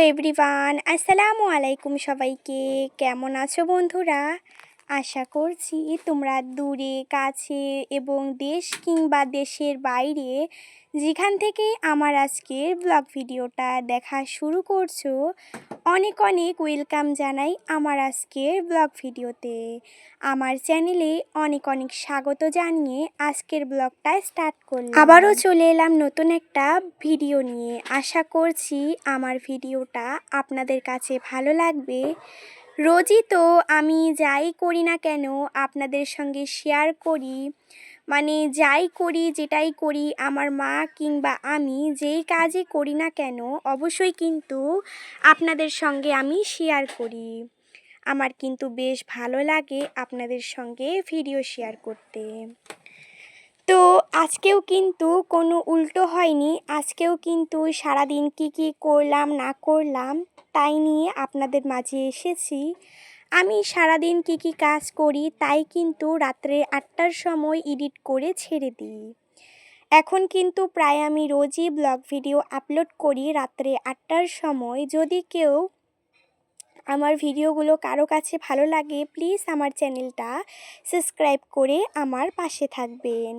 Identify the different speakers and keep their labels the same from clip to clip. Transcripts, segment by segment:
Speaker 1: Everyone, আসসালামু আলাইকুম সবাইকে। কেমন আছো বন্ধুরা? আশা করছি তোমরা দূরে কাছে এবং দেশ কিংবা দেশের বাইরে যেখান থেকে আমার আজকের ব্লগ ভিডিওটা দেখা শুরু করছো, অনেক অনেক ওয়েলকাম জানাই আমার আজকের ব্লগ ভিডিওতে। আমার চ্যানেলে অনেক অনেক স্বাগত জানিয়ে আজকের ব্লগটা স্টার্ট করলাম। আবারও চলে এলাম নতুন একটা ভিডিও নিয়ে। আশা করছি আমার ভিডিওটা আপনাদের কাছে ভালো লাগবে। রোজই তো আমি যাই করি না কেন আপনাদের সঙ্গে শেয়ার করি, মানে যাই করি যেটাই করি আমার মা কিংবা আমি যেই কাজই করি না কেন অবশ্যই কিন্তু আপনাদের সঙ্গে আমি শেয়ার করি। আমার কিন্তু বেশ ভালো লাগে আপনাদের সঙ্গে ভিডিও শেয়ার করতে। তো আজকেও কিন্তু কোনো উল্টো হয়নি। আজকেও কিন্তু সারাদিন কি করলাম না করলাম তাই নিয়ে আপনাদের মাঝে এসেছি। আমি সারাদিন কি কাজ করি তাই কিন্তু রাত্রে ৮টার সময় এডিট করে ছেড়ে দিই। এখন কিন্তু প্রায় আমি রোজই ব্লগ ভিডিও আপলোড করি রাত্রে ৮টার সময়। যদি কেউ আমার ভিডিওগুলো কারো কাছে ভালো লাগে প্লিজ আমার চ্যানেলটা সাবস্ক্রাইব করে আমার পাশে থাকবেন।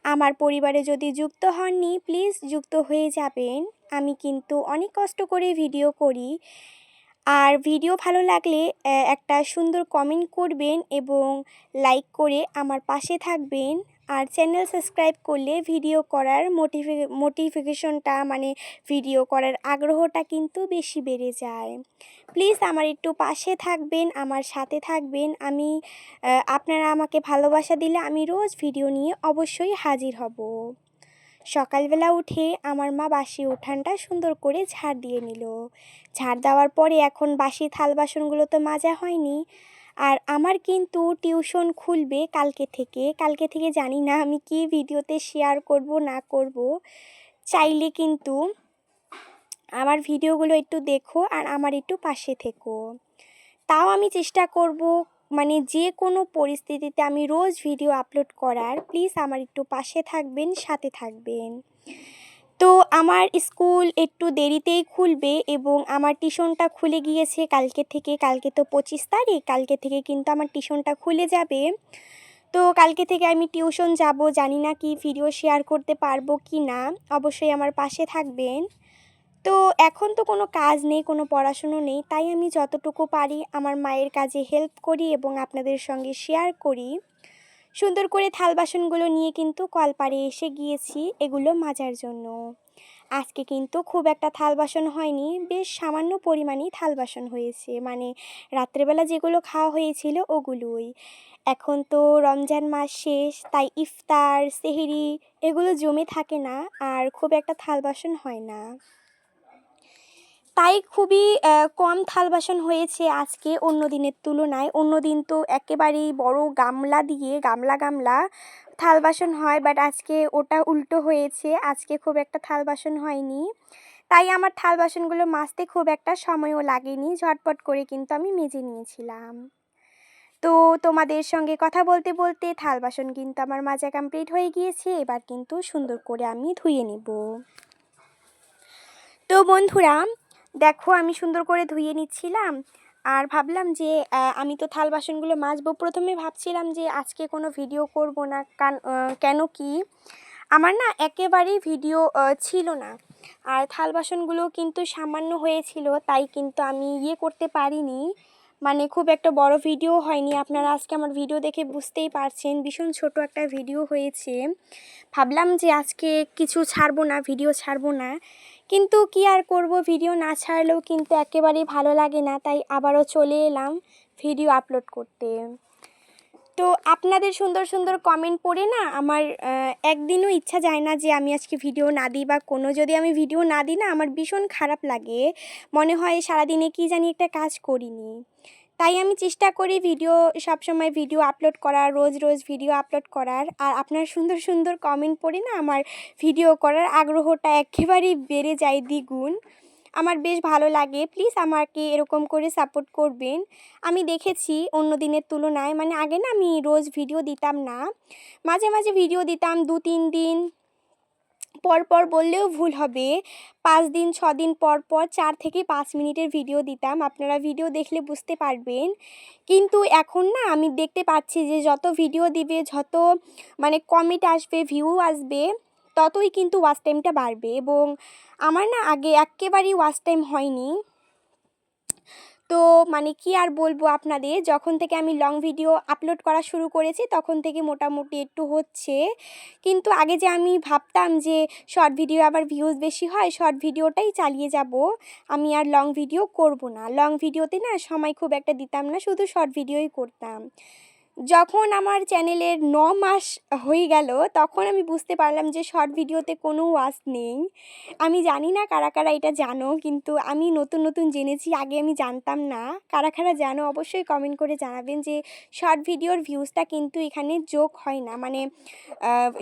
Speaker 1: আমার পরিবারে যদি যুক্ত হননি প্লিজ যুক্ত হয়ে যাবেন। আমি কিন্তু অনেক কষ্ট করে ভিডিও করি। আর ভিডিও ভালো লাগলে একটা সুন্দর কমেন্ট করবেন এবং লাইক করে আমার পাশে থাকবেন। আর চ্যানেল সাবস্ক্রাইব করলে ভিডিও করার মোটিভেশনটা মানে ভিডিও করার আগ্রহটা কিন্তু বেশি বেড়ে যায়। প্লিজ আমার একটু পাশে থাকবেন, আমার সাথে থাকবেন। আপনারা আমাকে ভালোবাসা দিলে আমি রোজ ভিডিও নিয়ে অবশ্যই হাজির হব। সকালবেলা উঠে আমার মা বাসি উঠানটা সুন্দর করে ঝাড় দিয়ে নিল। ঝাড় দেওয়ার পরে এখন বাসি থাল বাসনগুলো তো মাজা হয়নি। আর আমার কিন্তু টিউশন খুলবে কালকে থেকে জানি না আমি কি ভিডিওতে শেয়ার করব না করব। চাইলে কিন্তু আমার ভিডিওগুলো একটু দেখো আর আমার একটু পাশে থেকো। তাও আমি চেষ্টা করব মানে যে কোনো পরিস্থিতিতে আমি রোজ ভিডিও আপলোড করার। প্লিজ আমার একটু পাশে থাকবেন, সাথে থাকবেন। তো আমার স্কুল একটু দেরিতেই খুলবে এবং আমার টিউশনটা খুলে গিয়েছে কালকে তো 25 তারিখ, কালকে থেকে কিন্তু আমার টিউশনটা খুলে যাবে। তো কালকে থেকে আমি টিউশন যাব, জানি না কি ভিডিও শেয়ার করতে পারবো কি না। অবশ্যই আমার পাশে থাকবেন। তো এখন তো কোনো কাজ নেই, কোনো পড়াশুনো নেই, তাই আমি যতটুকু পারি আমার মায়ের কাজে হেল্প করি এবং আপনাদের সঙ্গে শেয়ার করি। সুন্দর করে থাল বাসনগুলো নিয়ে কিন্তু কলপাড়ে এসে গিয়েছি এগুলো মাজার জন্য। আজকে কিন্তু খুব একটা থাল বাসন হয়নি, বেশ সামান্য পরিমাণেই থাল বাসন হয়েছে, মানে রাত্রেবেলা যেগুলো খাওয়া হয়েছিল ওগুলোই। এখন তো রমজান মাস শেষ, তাই ইফতার সেহরি এগুলো জমে থাকে না, আর খুব একটা থাল বাসন হয় না। তাই খুবই কম থাল বাসন হয়েছে আজকে অন্য দিনের তুলনায়। অন্য দিন তো একেবারেই বড় গামলা দিয়ে গামলা থাল বাসন হয়, বাট আজকে ওটা উল্টো হয়েছে। আজকে খুব একটা থাল বাসন হয়নি, তাই আমার থাল বাসনগুলো মাজতে খুব একটা সময়ও লাগেনি, ঝটপট করে কিন্তু আমি মেজে নিয়েছিলাম। তো তোমাদের সঙ্গে কথা বলতে বলতে থাল বাসন কিন্তু আমার মাজা কমপ্লিট হয়ে গিয়েছে। এবার কিন্তু সুন্দর করে আমি ধুয়ে নেব। তো বন্ধুরা দেখো আমি সুন্দর করে ধুয়ে নিচ্ছিলাম আর ভাবলাম যে আমি তো থাল বাসনগুলো মাজবো। প্রথমে ভাবছিলাম যে আজকে কোনো ভিডিও করব না, কেন কি আমার না একেবারেই ভিডিও ছিল না। আর থাল বাসনগুলো কিন্তু সামান্য হয়েছিল, তাই কিন্তু আমি করতে পারিনি, মানে খুব একটা বড় ভিডিও হয়নি। আপনারা আজকে আমার ভিডিও দেখে বুঝতেই পারছেন ভীষণ ছোট একটা ভিডিও হয়েছে। ভাবলাম যে আজকে কিছু ছাড়বো না, ভিডিও ছাড়বো না, কিন্তু কি আর করব, ভিডিও না ছাড়লেও কিন্তু একেবারেই ভালো লাগে না, তাই আবারও চলে এলাম ভিডিও আপলোড করতে। তো আপনাদের সুন্দর সুন্দর কমেন্ট পড়ে না আমার একদিনও ইচ্ছা যায় না যে আমি আজকে ভিডিও না দিই, বা কোনো যদি আমি ভিডিও না দিই না আমার ভীষণ খারাপ লাগে, মনে হয় সারাদিনে কি জানি একটা কাজ করিনি। তাই আমি চেষ্টা করি সবসময় ভিডিও আপলোড করার, রোজ রোজ ভিডিও আপলোড করার। আর আপনার সুন্দর সুন্দর কমেন্ট পড়ে না আমার ভিডিও করার আগ্রহটা একেবারেই বেড়ে যায় দ্বিগুণ। আমার বেশ ভালো লাগে। প্লিজ আমাকে এরকম করে সাপোর্ট করবেন। আমি দেখেছি অন্য দিনের তুলনায়, মানে আগে না আমি রোজ ভিডিও দিতাম না, মাঝে মাঝে ভিডিও দিতাম 2-3 দিন পরপর বললেও ভুল হবে, 5 দিন 6 দিন পর পর 4 থেকে 5 মিনিটের ভিডিও দিতাম। আপনারা ভিডিও দেখলে বুঝতে পারবেন। কিন্তু এখন না আমি দেখতে পাচ্ছি যে যত ভিডিও দিবে, যত মানে কমেন্ট আসবে, ভিউ আসবে, ততই কিন্তু ওয়াচ টাইমটা বাড়বে। এবং আমার না আগে এক্কেবারেই ওয়াচ টাইম হয়নি। তো মানে কি আর বলবো আপনাদের, যখন থেকে আমি লং ভিডিও আপলোড করা শুরু করেছি তখন থেকে মোটামুটি একটু হচ্ছে। কিন্তু আগে যে আমি ভাবতাম যে শর্ট ভিডিও আবার ভিউজ বেশি হয়, শর্ট ভিডিওটাই চালিয়ে যাব, আমি আর লং ভিডিও করব না। লং ভিডিওতে না সময় খুব একটা দিতাম না, শুধু শর্ট ভিডিওই করতাম। যখন আমার চ্যানেলের 9 মাস হয়ে গেল তখন আমি বুঝতে পারলাম যে শর্ট ভিডিওতে কোনো ওয়াচ নেই। আমি জানি না কারা কারা এটা জানো, কিন্তু আমি নতুন নতুন জেনেছি, আগে আমি জানতাম না। কারা কারা জানো অবশ্যই কমেন্ট করে জানাবেন যে শর্ট ভিডিওর ভিউজটা কিন্তু এখানে যোগ হয় না, মানে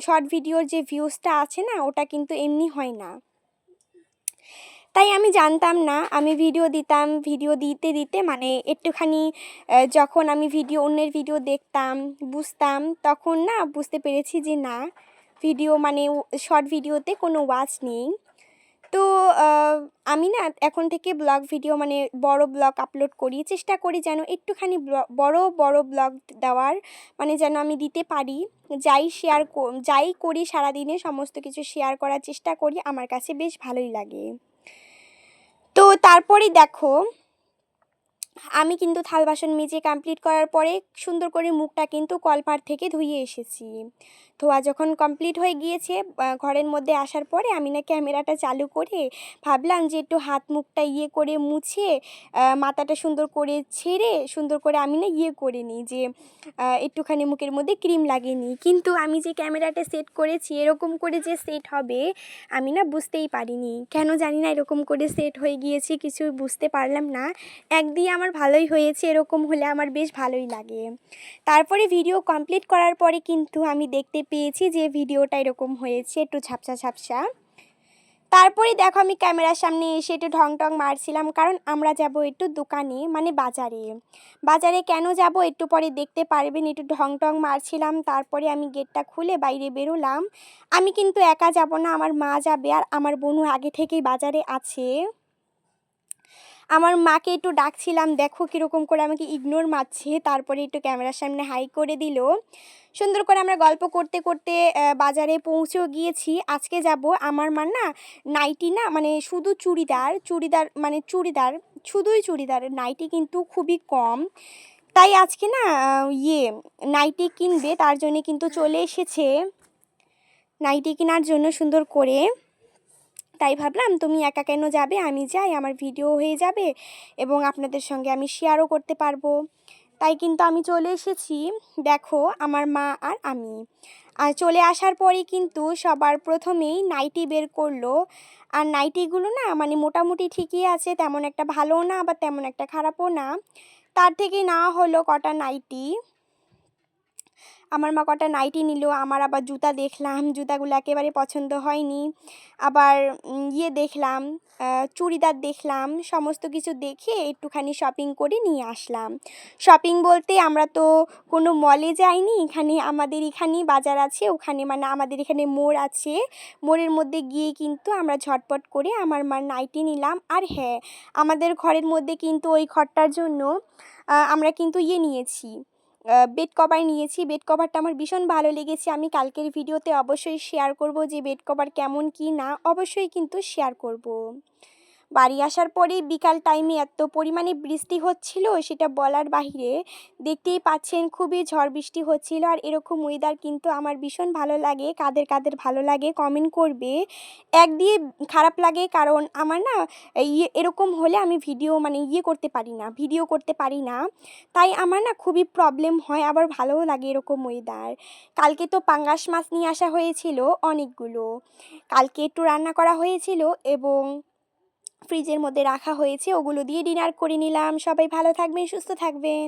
Speaker 1: শর্ট ভিডিওর যে ভিউজটা আছে না ওটা কিন্তু এমনি হয় না। তাই আমি জানতাম না, আমি ভিডিও দিতাম, ভিডিও দিতে দিতে মানে একটুখানি যখন আমি অন্যের ভিডিও দেখতাম, বুঝতাম, তখন না বুঝতে পেরেছি যে না, ভিডিও মানে শর্ট ভিডিওতে কোনো ওয়াচ নেই। তো আমি না এখন থেকে ব্লগ ভিডিও মানে বড় ব্লগ আপলোড করি, চেষ্টা করি যেন একটুখানি বড় বড় ব্লগ দেওয়ার, মানে যেন আমি দিতে পারি। যাই করি সারাদিনে সমস্ত কিছু শেয়ার করার চেষ্টা করি, আমার কাছে বেশ ভালোই লাগে। তো তারপরেই দেখো, আমি কিন্তু থাল বাসন মেজে কমপ্লিট করার পরে সুন্দর করে মুখটা কিন্তু কলপার থেকে ধুয়ে এসেছি। ধোয়া যখন কমপ্লিট হয়ে গিয়েছে, ঘরের মধ্যে আসার পরে আমি না ক্যামেরাটা চালু করে ভাবলাম যে একটু হাত মুখটা করে মুছে, মাথাটা সুন্দর করে ছেড়ে সুন্দর করে আমি না করে নিই যে একটুখানি মুখের মধ্যে ক্রিম লাগিয়ে নিই। কিন্তু আমি যে ক্যামেরাটা সেট করেছি এরকম করে যে সেট হবে আমি না বুঝতেই পারিনি। কেন জানি না এরকম করে সেট হয়ে গিয়েছি, কিছু বুঝতে পারলাম না। একদিকে আমার ভালোই হয়েছে, এরকম হলে আমার বেশ ভালোই লাগে। তারপরে ভিডিও কমপ্লিট করার পরে কিন্তু আমি দেখতে পেয়েছি যে ভিডিওটা এরকম হয়েছে, একটু ঝাপসা ঝাপসা। তারপরে দেখো আমি ক্যামেরার সামনে এসে একটু ঢং টং মারছিলাম, কারণ আমরা যাব একটু দোকানে, মানে বাজারে। বাজারে কেন যাব একটু পরে দেখতে পারবেন। একটু ঢং টং মারছিলাম, তারপরে আমি গেটটা খুলে বাইরে বেরোলাম। আমি কিন্তু একা যাব না, আমার মা যাবে, আর আমার বোনও আগে থেকেই বাজারে আছে। আমার মাকে একটু ডাকছিলাম, দেখো কীরকম করে আমাকে ইগনোর মারছে। তারপরে একটু ক্যামেরার সামনে হাই করে দিল। সুন্দর করে আমরা গল্প করতে করতে বাজারে পৌঁছেও গিয়েছি। আজকে যাব, আমার মা না নাইটি না, মানে শুধু চুড়িদার মানে শুধুই চুড়িদার, নাইটি কিন্তু খুবই কম। তাই আজকে না নাইটি কিনবে, তার জন্যে কিন্তু চলে এসেছে নাইটি কেনার জন্য সুন্দর করে। তাই ভাবলাম তুমি একা কেন যাবে, আমি যাই, আমার ভিডিও হয়ে যাবে এবং আপনাদের সঙ্গে আমি শেয়ারও করতে পারবো। তাই কিন্তু আমি চলে এসেছি, দেখো আমার মা আর আমি। আর চলে আসার পরেই কিন্তু সবার প্রথমেই নাইটি বের করলো। আর নাইটিগুলো না মানে মোটামুটি ঠিকই আছে, তেমন একটা ভালোও না আবার তেমন একটা খারাপও না। তার থেকে নেওয়া হলো কটা নাইটি। আমার মা কটা নাইটি নিল। আমার আবার জুতা দেখলাম, জুতাগুলো একেবারে পছন্দ হয়নি। আবার দেখলাম, চুড়িদার দেখলাম, সমস্ত কিছু দেখে একটুখানি শপিং করে নিয়ে আসলাম। শপিং বলতে আমরা তো কোনো মলে যাইনি, আমাদের এখানেই বাজার আছে, ওখানে মানে আমাদের এখানে মোড় আছে, মোড়ের মধ্যে গিয়ে কিন্তু আমরা ঝটপট করে আমার মার নাইটি নিলাম। আর হ্যাঁ, আমাদের ঘরের মধ্যে কিন্তু ওই ঘরটার জন্য আমরা কিন্তু নিয়েছি, বেড কভার নিয়েছি। বেড কভারটা আমার ভীষণ ভালো লেগেছে। আমি কালকের ভিডিওতে অবশ্যই শেয়ার করব যে বেড কভার কেমন কি না, অবশ্যই কিন্তু শেয়ার করব। বাড়ি আসার পরে বিকাল টাইমে এত পরিমাণে বৃষ্টি হচ্ছিল সেটা বলার বাহিরে। দেখতেই পাচ্ছেন খুবই ঝড় বৃষ্টি হচ্ছিল। আর এরকম ওয়েদার কিন্তু আমার ভীষণ ভালো লাগে। কাদের কাদের ভালো লাগে কমেন্ট করবে। একদিকে খারাপ লাগে, কারণ আমার না এরকম হলে আমি ভিডিও মানে ভিডিও করতে পারি না। তাই আমার না খুবই প্রবলেম হয়, আবার ভালোও লাগে এরকম ওয়েদার। কালকে তো পাঙ্গাস মাছ নিয়ে আসা হয়েছিল অনেকগুলো, কালকে একটু রান্না করা হয়েছিল এবং ফ্রিজের মধ্যে রাখা হয়েছে, ওগুলো দিয়ে ডিনার করে নিলাম। সবাই ভালো থাকবেন, সুস্থ থাকবেন।